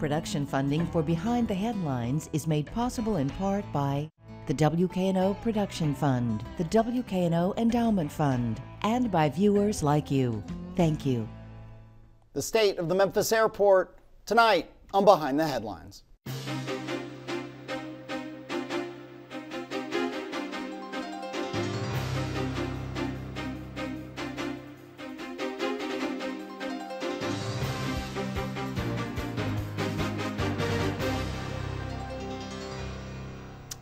Production funding for Behind the Headlines is made possible in part by the WKNO Production Fund, the WKNO Endowment Fund, and by viewers like you. Thank you. The state of the Memphis airport tonight on Behind the Headlines.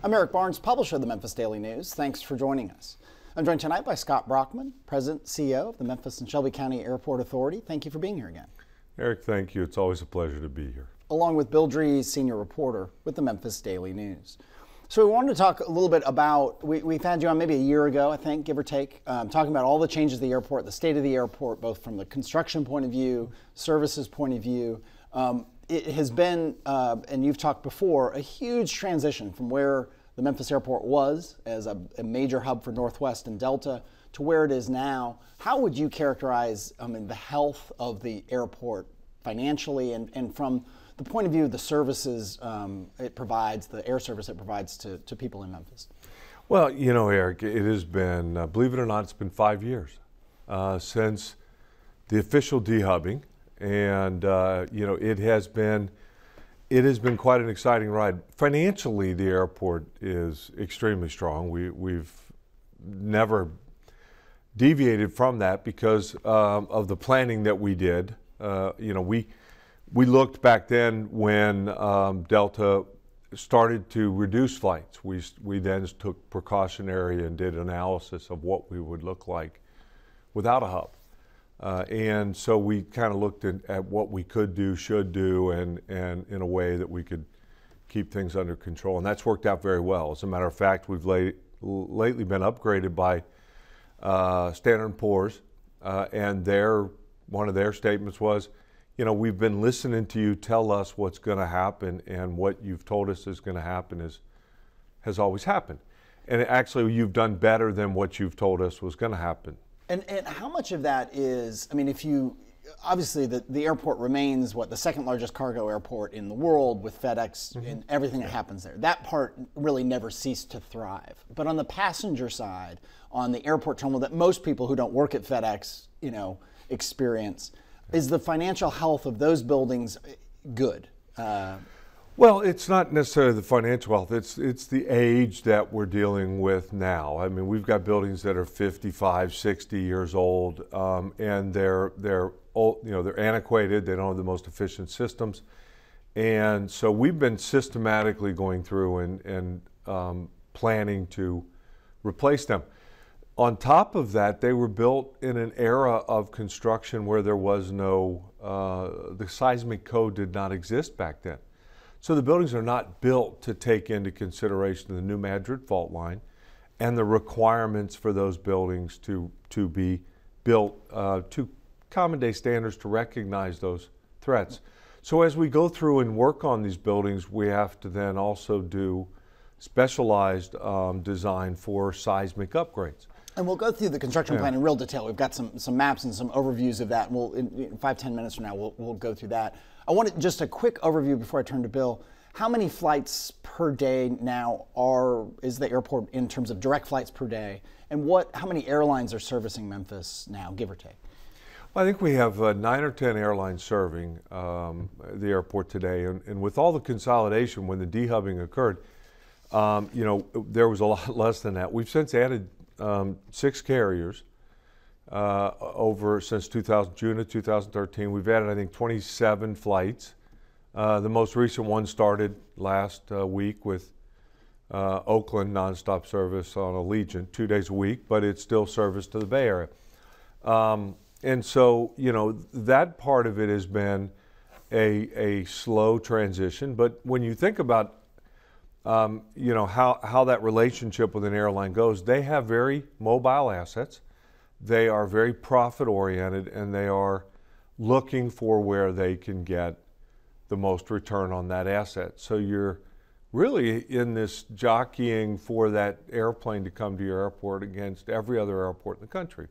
I'm Eric Barnes, publisher of the Memphis Daily News. Thanks for joining us. I'm joined tonight by Scott Brockman, President and CEO of the Memphis and Shelby County Airport Authority. Thank you for being here again. Eric, thank you. It's always a pleasure to be here. Along with Bill Dries, senior reporter with the Memphis Daily News. So we wanted to talk a little bit about, we've had you on maybe a year ago, I think, give or take, talking about all the changes to the airport, the state of the airport, both from the construction point of view, services point of view. It has been, and you've talked before, a huge transition from where the Memphis airport was as a major hub for Northwest and Delta to where it is now. How would you characterize the health of the airport financially and from the point of view of the services it provides, the air service it provides to people in Memphis? Well, you know, Eric, it has been, believe it or not, it's been 5 years since the official dehubbing. And, you know, it has been quite an exciting ride. Financially, the airport is extremely strong. We've never deviated from that because of the planning that we did. You know, we looked back then when Delta started to reduce flights. We then took precautionary and did analysis of what we would look like without a hub. And so we kind of looked at what we could do, should do, and in a way that we could keep things under control. And that's worked out very well. As a matter of fact, we've lately been upgraded by Standard & Poor's, and one of their statements was, you know, we've been listening to you tell us what's going to happen, and what you've told us is going to happen has always happened. And actually, you've done better than what you've told us was going to happen. And how much of that is, I mean, if you, obviously the airport remains, the second largest cargo airport in the world with FedEx and everything that happens there. That part really never ceased to thrive. But on the passenger side, on the airport terminal that most people who don't work at FedEx, you know, experience, is the financial health of those buildings good? Well, it's not necessarily the financial health. It's the age that we're dealing with now. I mean, we've got buildings that are 55, 60 years old, and they're old, you know, they're antiquated. They don't have the most efficient systems, and so we've been systematically going through and planning to replace them. On top of that, they were built in an era of construction where there was no the seismic code did not exist back then. So the buildings are not built to take into consideration the New Madrid fault line and the requirements for those buildings to be built to common day standards to recognize those threats. So as we go through and work on these buildings, we have to then also do specialized design for seismic upgrades. And we'll go through the construction plan in real detail. We've got some maps and some overviews of that. And we'll, in 5-10 minutes from now, we'll go through that. I wanted just a quick overview before I turn to Bill. How many flights per day now is the airport in terms of direct flights per day? And how many airlines are servicing Memphis now, give or take? Well, I think we have 9 or 10 airlines serving the airport today. And with all the consolidation, when the dehubbing occurred, you know, there was a lot less than that. We've since added 6 carriers since June of 2013. We've added, I think, 27 flights. The most recent one started last week with Oakland nonstop service on Allegiant, 2 days a week, but it's still service to the Bay Area. And so, you know, that part of it has been a slow transition. But when you think about you know, how that relationship with an airline goes, they have very mobile assets. They are very profit-oriented, and they are looking for where they can get the most return on that asset. So you're really in this jockeying for that airplane to come to your airport against every other airport in the country,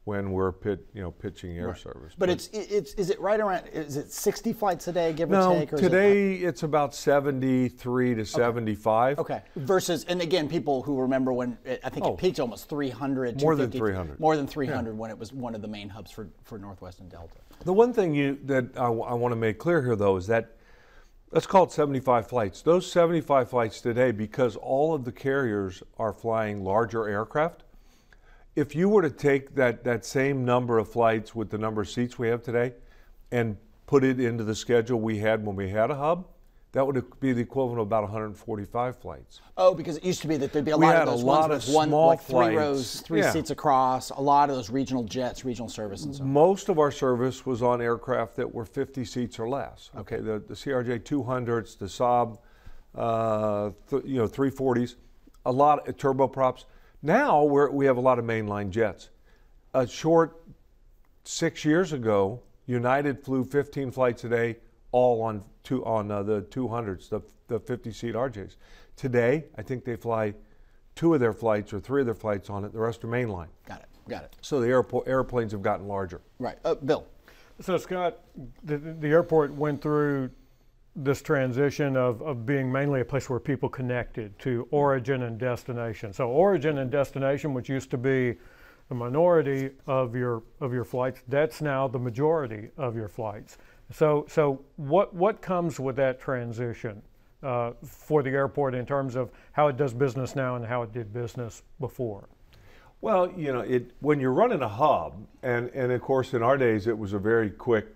when we're pitching air service. But is it right around? Is it 60 flights a day, give or take? No, today it's about 73 to 75. Okay. Versus, and again, people who remember when I think it peaked almost 300. More than 300. More than 300 when it was one of the main hubs for Northwest and Delta. The one thing that I want to make clear here, though, is that let's call it 75 flights. Those 75 flights today, because all of the carriers are flying larger aircraft, if you were to take that same number of flights with the number of seats we have today and put it into the schedule we had when we had a hub, that would be the equivalent of about 145 flights. Oh, because it used to be that there'd be a lot of those ones with one, like 3 rows, 3 seats across, a lot of those regional jets, regional service and so on. Most of our service was on aircraft that were 50 seats or less. Okay, the CRJ 200s, the Saab, 340s, a lot of turboprops. Now we have a lot of mainline jets. A short 6 years ago, United flew 15 flights a day, all on the 200s, the 50-seat RJs. Today, I think they fly 2 of their flights or 3 of their flights on it. The rest are mainline. Got it. So the airplanes have gotten larger. Right. Bill. So Scott, the airport went through this transition of being mainly a place where people connected to origin and destination. So origin and destination, which used to be the minority of your flights, that's now the majority of your flights. So what comes with that transition for the airport in terms of how it does business now and how it did business before? Well, when you're running a hub, and of course in our days it was a very quick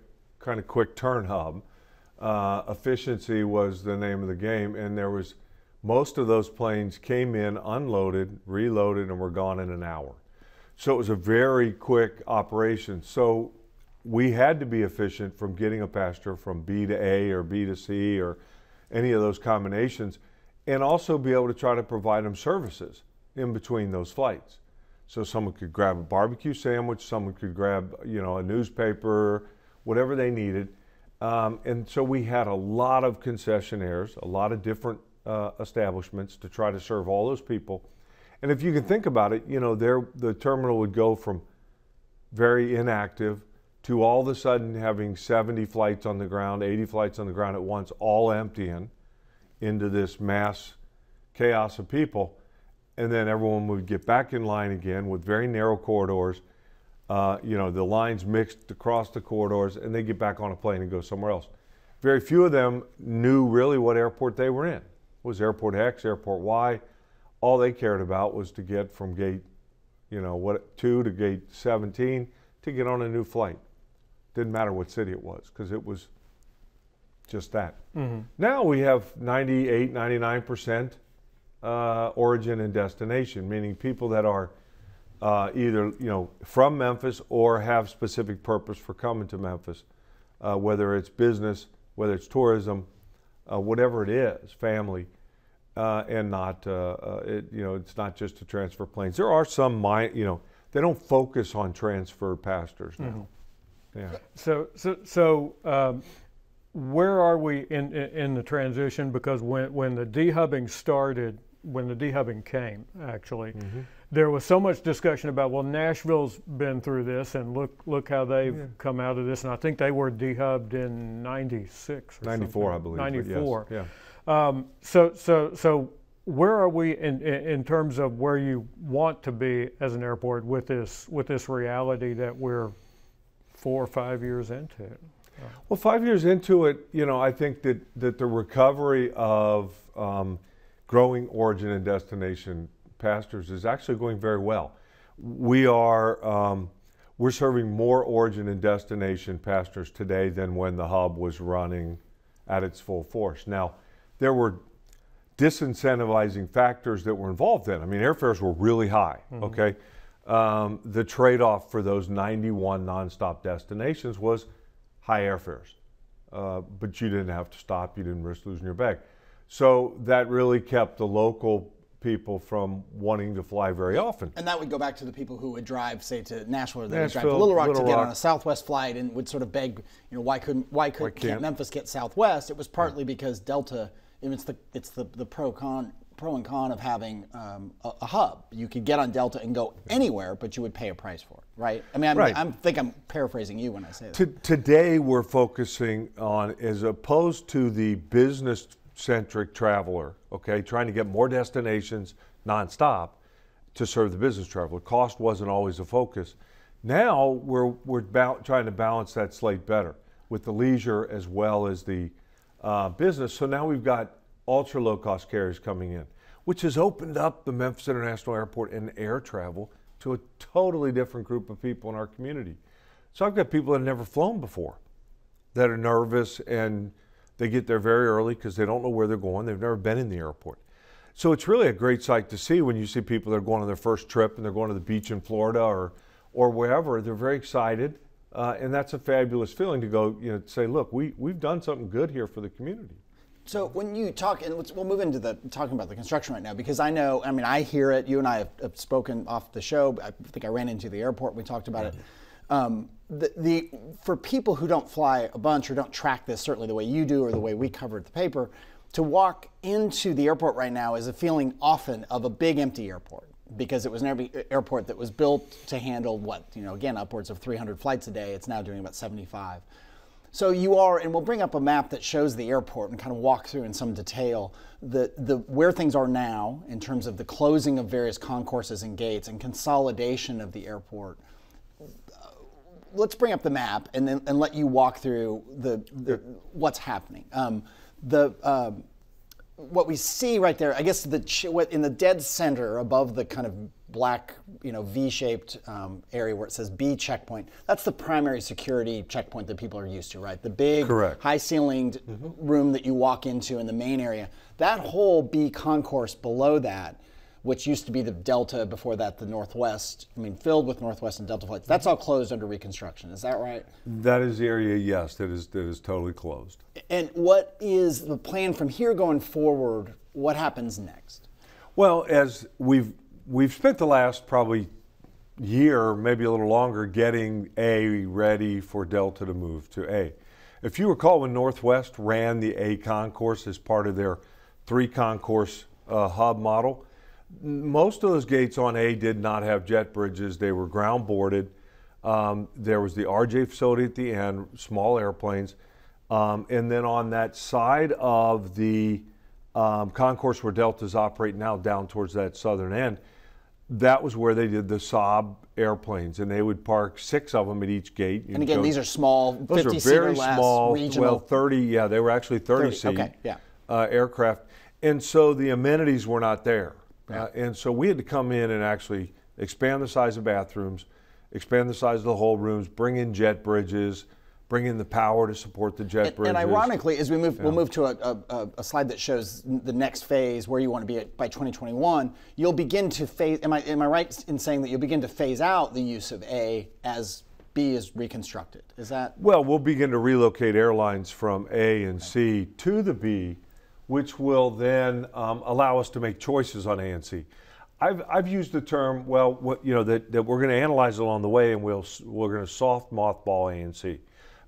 turn hub. Efficiency was the name of the game, and most of those planes came in, unloaded, reloaded, and were gone in an hour. So it was a very quick operation. So we had to be efficient from getting a passenger from B to A or B to C or any of those combinations, and also be able to try to provide them services in between those flights. So someone could grab a barbecue sandwich, someone could grab a newspaper, whatever they needed. And so we had a lot of concessionaires, a lot of different establishments to try to serve all those people. And if you can think about it, the terminal would go from very inactive to all of a sudden having 70 flights on the ground, 80 flights on the ground at once, all emptying into this mass chaos of people. And then everyone would get back in line again with very narrow corridors. The lines mixed across the corridors, and they get back on a plane and go somewhere else. Very few of them knew really what airport they were in. It was Airport X, Airport Y. All they cared about was to get from gate 2 to gate 17 to get on a new flight. Didn't matter what city it was, because it was just that. Mm-hmm. Now we have 98, 99% origin and destination, meaning people that are either from Memphis or have specific purpose for coming to Memphis, whether it's business, whether it's tourism, whatever it is, family, and not it's not just to transfer planes. There are some they don't focus on transfer passengers now. Mm-hmm. Yeah. So where are we in the transition? Because when the dehubbing started, when the dehubbing came, actually, mm-hmm. there was so much discussion about, well, Nashville's been through this, and look how they've come out of this. And I think they were dehubbed in '96 or 94, something. I believe. 94. Yes. Yeah. So where are we in terms of where you want to be as an airport with this reality that we're 4 or 5 years into it? Well, 5 years into it, I think that the recovery of growing origin and destination passengers is actually going very well. We're serving more origin and destination passengers today than when the hub was running at its full force. Now, there were disincentivizing factors that were involved in. I mean, airfares were really high, mm-hmm. okay? The trade-off for those 91 nonstop destinations was high airfares, but you didn't have to stop, you didn't risk losing your bag. So that really kept the local people from wanting to fly very often. And that would go back to the people who would drive, say, to Nashville, or they would drive to Little Rock to get on a Southwest flight, and would sort of beg, why can't Memphis get Southwest? It was partly because Delta, it's the pro-con pro and con of having a hub. You could get on Delta and go anywhere, but you would pay a price for it, right? I mean, I think I'm paraphrasing you when I say that. Today, we're focusing on, as opposed to the business-centric traveler, okay, trying to get more destinations nonstop to serve the business traveler. Cost wasn't always a focus. Now, we're trying to balance that slate better with the leisure as well as the business. So now we've got ultra low-cost carriers coming in, which has opened up the Memphis International Airport and air travel to a totally different group of people in our community. So I've got people that have never flown before that are nervous, and they get there very early because they don't know where they're going. They've never been in the airport. So it's really a great sight to see when you see people that are going on their first trip and they're going to the beach in Florida or wherever. They're very excited, and that's a fabulous feeling to go, to say, look, we've done something good here for the community. So when you talk, and we'll move into talking about the construction right now, because I hear it. You and I have spoken off the show. I think I ran into the airport. We talked about it. For people who don't fly a bunch or don't track this certainly the way you do or the way we cover at the paper, to walk into the airport right now is a feeling often of a big empty airport, because it was an airport that was built to handle again, upwards of 300 flights a day. It's now doing about 75. So you are, and we'll bring up a map that shows the airport and kind of walk through in some detail where things are now in terms of the closing of various concourses and gates and consolidation of the airport. Let's bring up the map and let you walk through what's happening. What we see right there, I guess in the dead center above the kind of black, V-shaped area where it says B checkpoint, that's the primary security checkpoint that people are used to, right? The big, high-ceilinged room that you walk into in the main area. That whole B concourse below that, which used to be the Delta, before that the Northwest, filled with Northwest and Delta flights, that's all closed under reconstruction. Is that right? That is the area, yes, that is totally closed. And what is the plan from here going forward? What happens next? Well, as we've spent the last probably year, maybe a little longer, getting A ready for Delta to move to A. If you recall, when Northwest ran the A concourse as part of their 3-concourse hub model, most of those gates on A did not have jet bridges. They were ground boarded. There was the RJ facility at the end, small airplanes. And then on that side of the concourse where Delta's operate now, down towards that southern end, that was where they did the Saab airplanes, and they would park 6 of them at each gate. And again, these are small, 50-seater less, those are very small, regional. well, 30, yeah, they were actually 30-seat aircraft. And so the amenities were not there. Yeah. And so we had to come in and actually expand the size of bathrooms, expand the size of the whole rooms, bring in jet bridges, bring in the power to support the jet bridges. And ironically, as we move, we'll move to a slide that shows the next phase, where you want to be by 2021. You'll begin to phase. Am I right in saying that you'll begin to phase out the use of A as B is reconstructed? Is that? Well, we'll begin to relocate airlines from A and C to the B, which will then allow us to make choices on A and C. I've used the term, that we're going to analyze along the way, and we're going to soft mothball A and C,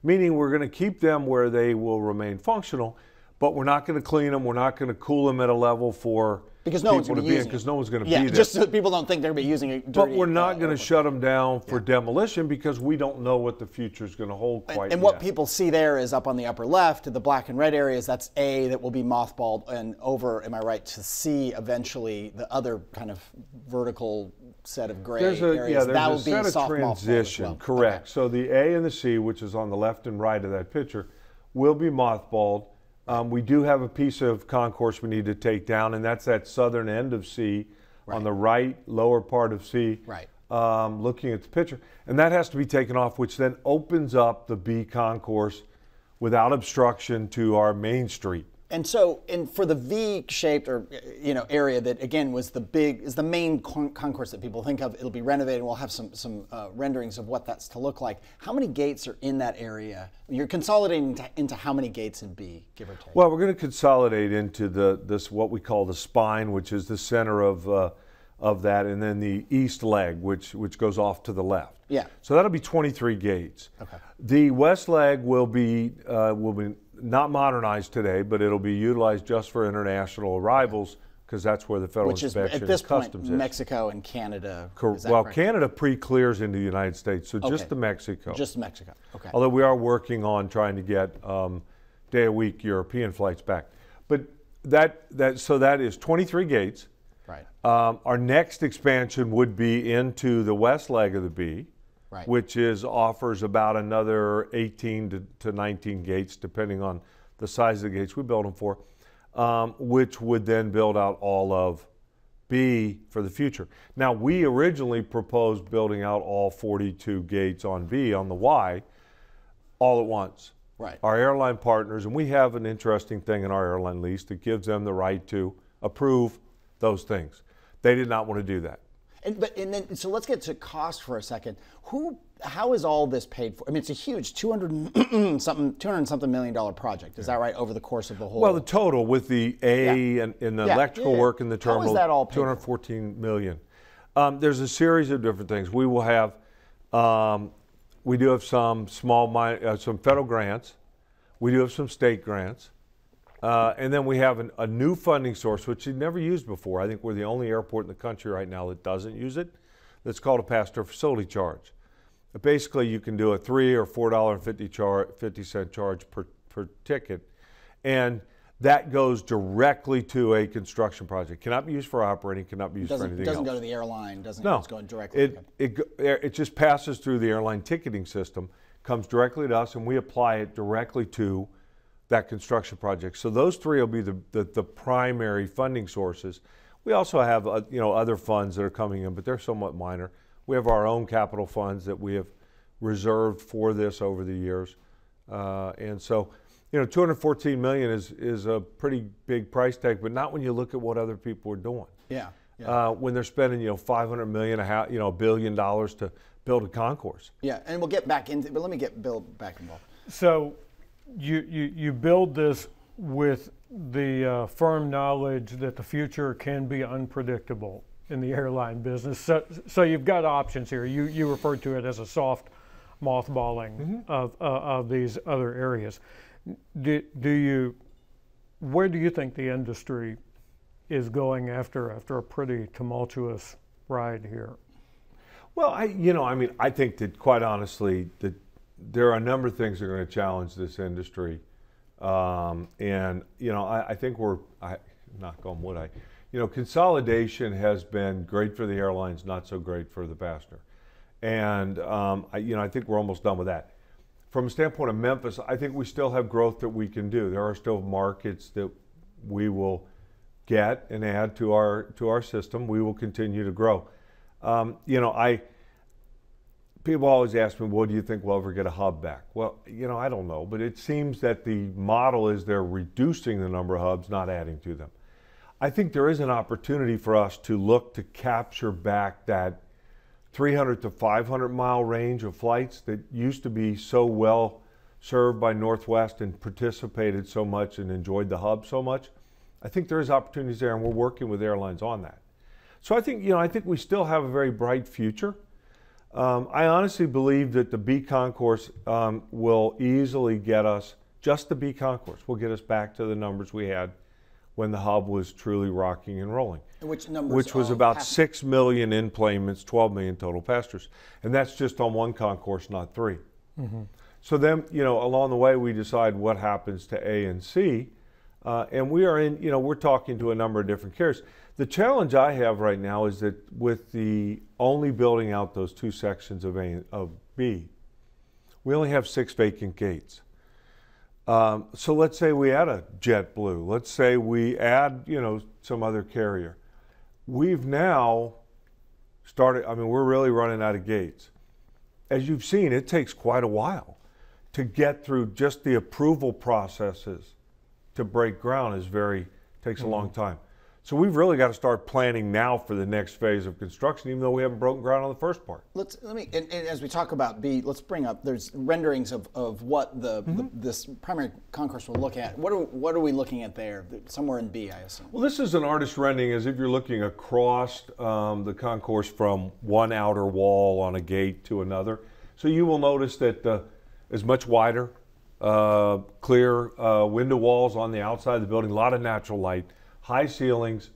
meaning we're going to keep them where they will remain functional, but we're not going to clean them. We're not going to cool them at a level for people to be in, because no one's going to be there. Just so people don't think they're going to be using it. But we're not going to shut them down for demolition, because we don't know what the future is going to hold quite yet. And what people see there is up on the upper left, the black and red areas, that's A that will be mothballed, and over, am I right, to C eventually, the other kind of vertical set of gray areas. There's that will a set be of soft transition, well. correct. Okay. So the A and the C, which is on the left and right of that picture, will be mothballed. We do have a piece of concourse we need to take down, and that's that southern end of C, on the right lower part of C, looking at the picture. And that has to be taken off, which then opens up the B concourse without obstruction to our main street. And so, for the V-shaped area that again is the main concourse that people think of, it'll be renovated. We'll have some renderings of what that's to look like. How many gates are in that area? You're consolidating into how many gates in B, give or take? Well, we're going to consolidate into this what we call the spine, which is the center of that, and then the east leg, which goes off to the left. Yeah. So that'll be 23 gates. Okay. The west leg will be not modernized today, but it'll be utilized just for international arrivals because that's where the federal Which is inspection at this and point customs is. Mexico and Canada. Is that Well, correct? Canada pre-clears into the United States, so just Okay. to Mexico. Just Mexico. Okay. Although we are working on trying to get day-a-week European flights back. But so that is 23 gates. Right. Our next expansion would be into the west leg of the B, Right. which offers about another 18 to 19 gates, depending on the size of the gates we build them for, which would then build out all of B for the future. Now, we originally proposed building out all 42 gates on B on the Y all at once. Right. Our airline partners, and we have an interesting thing in our airline lease that gives them the right to approve those things. They did not want to do that. So let's get to cost for a second. How is all this paid for? I mean, it's a huge $200 and something million project. Is that right? Over the course of the whole. Well, the total with the and the electrical work in the terminal. How is that all paid for? $214 million. There's a series of different things. We will have. We do have some some federal grants. We do have some state grants. And then we have a new funding source, which we've never used before. I think we're the only airport in the country right now that doesn't use it. That's called a passenger facility charge. Basically, you can do a $3 or $4.50 charge per ticket, and that goes directly to a construction project. Cannot be used for operating. Cannot be used for anything else. It doesn't go to the airline. No, it's going directly. It just passes through the airline ticketing system, comes directly to us, and we apply it directly to that construction project. So those three will be the primary funding sources. We also have other funds that are coming in, but they're somewhat minor. We have our own capital funds that we have reserved for this over the years, and so $214 million is a pretty big price tag, but not when you look at what other people are doing. Yeah. When they're spending $500 million, $1 billion to build a concourse. Yeah, and we'll get back into. But let me get Bill back involved. So you build this with the firm knowledge that the future can be unpredictable in the airline business. So you've got options here. You referred to it as a soft mothballing of these other areas. Where do you think the industry is going after a pretty tumultuous ride here? Well, I think that quite honestly that there are a number of things that are going to challenge this industry, and I think knock on wood, consolidation has been great for the airlines, not so great for the passenger, and I think we're almost done with that. From a standpoint of Memphis, I think we still have growth that we can do. There are still markets that we will get and add to our system. We will continue to grow. People always ask me, well, do you think we'll ever get a hub back? Well, I don't know, but it seems that the model is they're reducing the number of hubs, not adding to them. I think there is an opportunity for us to look to capture back that 300 to 500 mile range of flights that used to be so well served by Northwest and participated so much and enjoyed the hub so much. I think there is opportunities there, and we're working with airlines on that. So I think we still have a very bright future. I honestly believe that the B concourse will easily get us, just the B concourse will get us back to the numbers we had when the hub was truly rocking and rolling. Which was about 6 million enplanements, 12 million total passengers. And that's just on one concourse, not three. Mm-hmm. So then, along the way, we decide what happens to A and C. And we are we're talking to a number of different carriers. The challenge I have right now is that with the only building out those two sections of B, we only have 6 vacant gates. So let's say we add a JetBlue. Let's say we add, some other carrier. We've now started, we're really running out of gates. As you've seen, it takes quite a while to get through just the approval processes to break ground takes a long time. So we've really got to start planning now for the next phase of construction, even though we haven't broken ground on the first part. And as we talk about B, let's bring up, there's renderings of what this primary concourse will look at. What are we looking at there? Somewhere in B, I assume. Well, this is an artist rendering as if you're looking across the concourse from one outer wall on a gate to another. So you will notice that it's much wider, clear window walls on the outside of the building, a lot of natural light, high ceilings,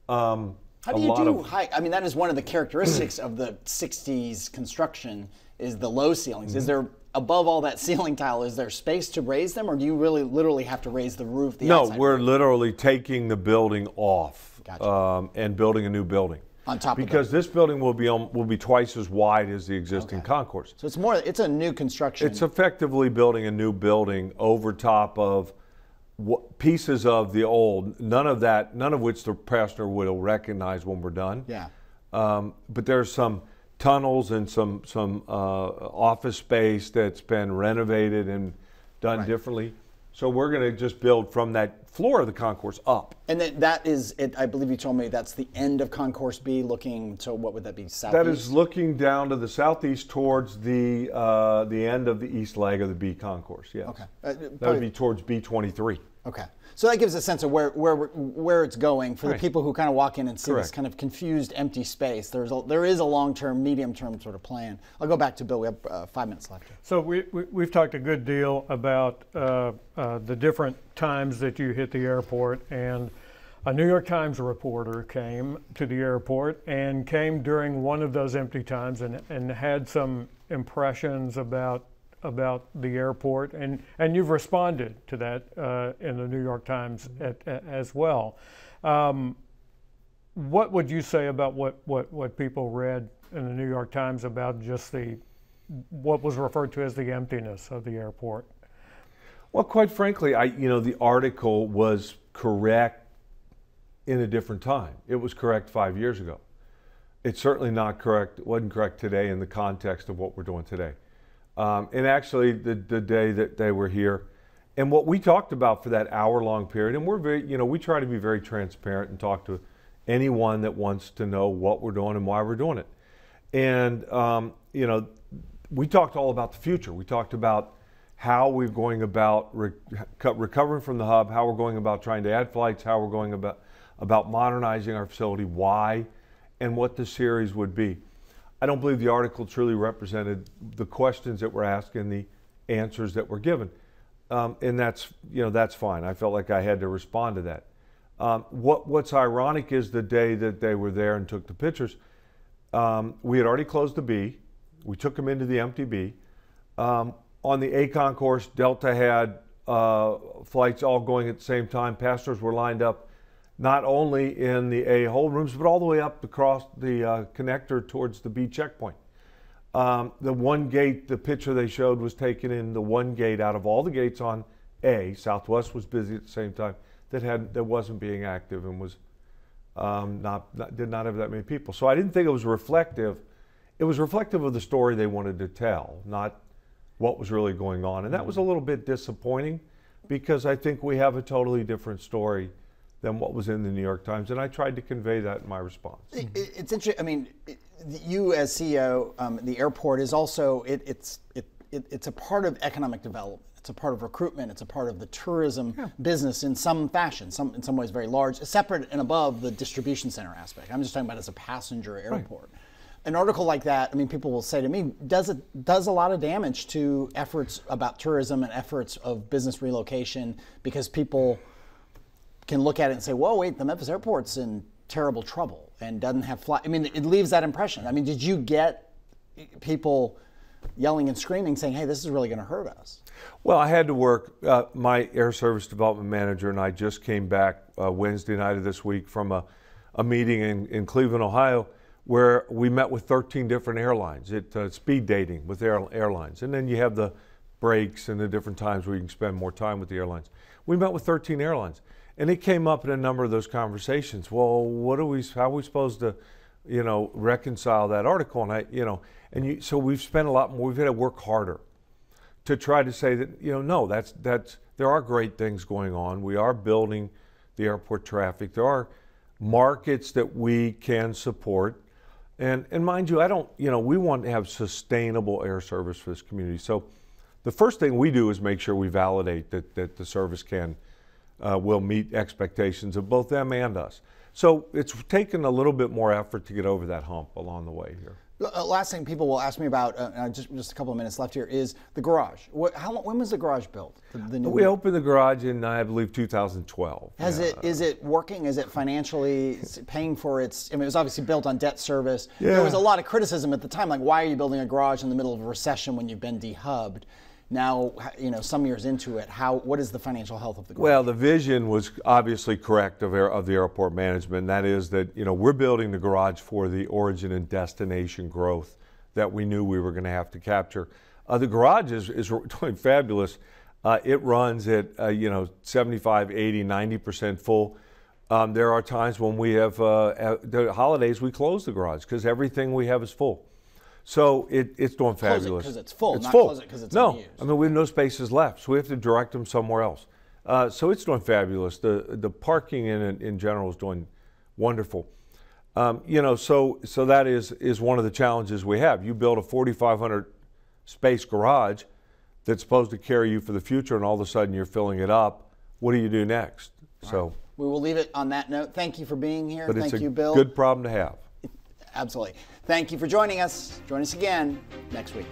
How do you do high? I mean, that is one of the characteristics of the 60s construction is the low ceilings. Is there, above all that ceiling tile, is there space to raise them, or do you really literally have to raise the roof? No, we're literally taking the building off Gotcha. and building a new building. On top because of this building will be twice as wide as the existing concourse. So it's a new construction. It's effectively building a new building over top of pieces of the old, none of which the passenger will recognize when we're done. Yeah. But there's some tunnels and some office space that's been renovated and done differently. So we're going to just build from that floor of the concourse up. And that is, I believe you told me that's the end of Concourse B, looking to, what would that be, southeast? That is looking down to the southeast towards the end of the east leg of the B concourse, yes. Okay. That would be towards B23. Okay. So that gives a sense of where it's going for the people who kind of walk in and see this kind of confused, empty space. There is a long-term, medium-term sort of plan. I'll go back to Bill. We have 5 minutes left. So we've talked a good deal about the different times that you hit the airport, and a New York Times reporter came to the airport and came during one of those empty times and had some impressions about the airport, and you've responded to that in the New York Times as well. What would you say about what people read in the New York Times about just what was referred to as the emptiness of the airport? Well, quite frankly, the article was correct in a different time. It was correct 5 years ago. It's certainly not correct. It wasn't correct today in the context of what we're doing today. And actually, the day that they were here, and what we talked about for that hour-long period, and we're very, we try to be very transparent and talk to anyone that wants to know what we're doing and why we're doing it. And we talked all about the future. We talked about how we're going about recovering from the hub, how we're going about trying to add flights, how we're going about modernizing our facility, why, and what the series would be. I don't believe the article truly represented the questions that were asked and the answers that were given. And that's fine. I felt like I had to respond to that. What's ironic is the day that they were there and took the pictures, we had already closed the B. We took them into the empty B. On the A concourse, Delta had flights all going at the same time. Passengers were lined up not only in the A hold rooms, but all the way up across the connector towards the B checkpoint. The one gate, the picture they showed was taken in the one gate out of all the gates on A. Southwest was busy at the same time. That wasn't being active and was did not have that many people. So I didn't think it was reflective. It was reflective of the story they wanted to tell, not what was really going on. And that was a little bit disappointing because I think we have a totally different story than what was in the New York Times, and I tried to convey that in my response. It's interesting. I mean, you as CEO, the airport is also it's a part of economic development. It's a part of recruitment. It's a part of the tourism business in some fashion. In some ways, very large, separate and above the distribution center aspect. I'm just talking about as a passenger airport. Right. An article like that, I mean, people will say to me, does a lot of damage to efforts about tourism and efforts of business relocation because people can look at it and say, whoa, wait, the Memphis airport's in terrible trouble and doesn't have flight. I mean, it leaves that impression. I mean, did you get people yelling and screaming saying, hey, this is really going to hurt us? Well, I had to work. My air service development manager and I just came back Wednesday night of this week from a meeting in Cleveland, Ohio, where we met with 13 different airlines. It's speed dating with airlines. And then you have the breaks and the different times where you can spend more time with the airlines. We met with 13 airlines. And it came up in a number of those conversations. Well, how are we supposed to, reconcile that article? And so we've spent a lot more. We've had to work harder to try to say that, no, there are great things going on. We are building the airport traffic. There are markets that we can support. And mind you, we want to have sustainable air service for this community. So the first thing we do is make sure we validate that the service will meet expectations of both them and us. So it's taken a little bit more effort to get over that hump along the way here. Last thing people will ask me about, just a couple of minutes left here, is the garage. When was the garage built? We opened the garage in, I believe, 2012. Is it working? Is it financially paying for its? I mean, it was obviously built on debt service. Yeah. There was a lot of criticism at the time, like, why are you building a garage in the middle of a recession when you've been dehubbed? Now, some years into it, what is the financial health of the garage? Well, the vision was obviously correct of the airport management. And that is that, we're building the garage for the origin and destination growth that we knew we were going to have to capture. The garage is doing fabulous. It runs at, 75, 80, 90% full. There are times when we have, the holidays, we close the garage because everything we have is full. So it's doing fabulous. Close it because it's full, it's not full. Close it because it's no, unused. I mean, we have no spaces left, so we have to direct them somewhere else. So it's doing fabulous. The parking in general is doing wonderful. So that is one of the challenges we have. You build a 4,500 space garage that's supposed to carry you for the future, and all of a sudden you're filling it up. What do you do next? So we will leave it on that note. Thank you for being here. But Thank it's you, a Bill. good problem to have. Absolutely. Thank you for joining us. Join us again next week.